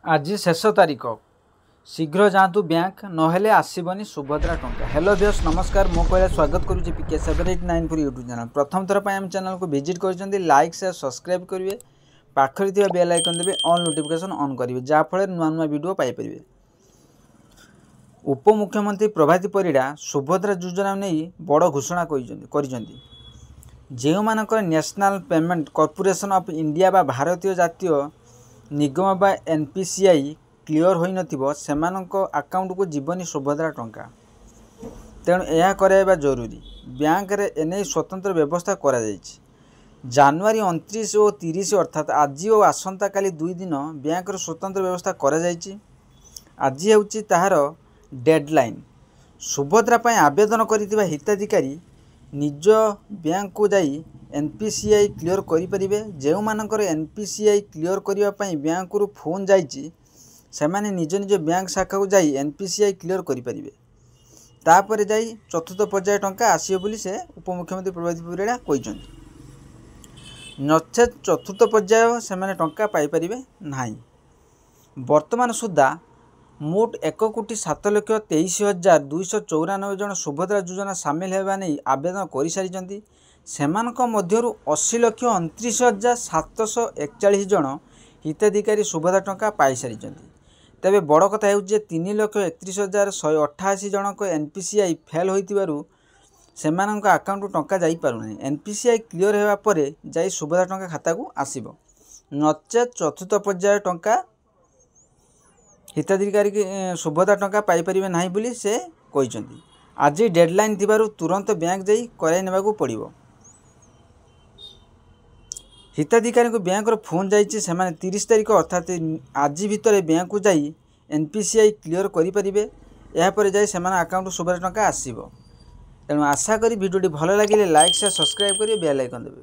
आज शेष तारीख शीघ्र जातु बैंक नहेले आसबनी सुभद्रा टंका। हेलो व्यूअर्स नमस्कार, मो कहले स्वागत करुच्ची पीके 789 यूट्यूब चैनल। प्रथम थर पर आम चैनल को विजिट कर लाइक शेयर सब्सक्राइब करेंगे, पाखरी थी बेल आइकन देवे ऑल नोटिफिकेशन ऑन करेंगे जहाँफल नुआ नुआ वीडियो पाइपर। उपमुख्यमंत्री प्रभाती परिड़ा सुभद्रा योजना नहीं बड़ घोषणा कर जो मानकर national payment corporation of India बा भारतीय जातीय निगम बा एनपीसीआई क्लियर होई नथिबो सेमानक अकाउंट को जीवनी सुभद्रा टंका। तेणु यह कराइबा जरूरी। बैंक रे एने स्वतंत्र व्यवस्था करा जायछि। जनवरी 29 और 30 अर्थात आज और आसंता काली 2 दिन बैंक रो स्वतंत्र व्यवस्था करा जायछि। आज हेउछि ताहार डेडलाइन। सुभद्रा पय आवेदन करिथिबा हिताधिकारी निज बैंक को जाई एनपीसीआई क्लियर करि परिबे। जेउ मानकर एनपीसीआई क्लियर करिवा पय बैंक रु फोन जाइछि सेमाने निज निज बैंक शाखा को जाई एनपीसीआई क्लियर करि परिबे। तापरे जाई चतुर्थ पर्याय टंका आसीबो बोली से उपमुख्यमंत्री प्रभाती परिड़ा कहिसंती। नचेत चतुर्थ पर्याय सेमाने टंका पाई परिबे नाही। वर्तमान सुद्धा मोट 1,07,23,294 जन सुभद्रा योजना सामिल होगा नहीं आवेदन कर सारी। सेमानक मध्यरु 80,29,741 जन हिताधिकारी सुभद्रा टंका पाई सारी। तेबे बड़ कथा है 3,31,188 जनक एनपीसीआई फेल होइतिबारु सेमानक अकाउंट टंका जाई पारुना। एनपीसीआई क्लियर होगा परे जाई सुभद्रा टंका खाता को आसीबो। नचेत चतुर्थ पर्याय टंका हिताधिकारी सुभद्रा टंका पाई परिबे नाही बोली से कहिसंती। आज डेडलाइन थिबारु तुरंत बैंक जाई कराई नेबाकू पड़िबो। हिताधिकारी को बैंक रो फोन जाइछि सेमाने 30 तारीख अर्थात आज भितर बैंक को जाई एनपीसीआई क्लियर करि परिबे। या पर जाई सेमाना अकाउंट सुभद्रा टंका आसीबो। तेणु आशा करी वीडियोटी भल लागिले लाइक शेयर सब्सक्राइब करिवे, बेल आइकन देबे।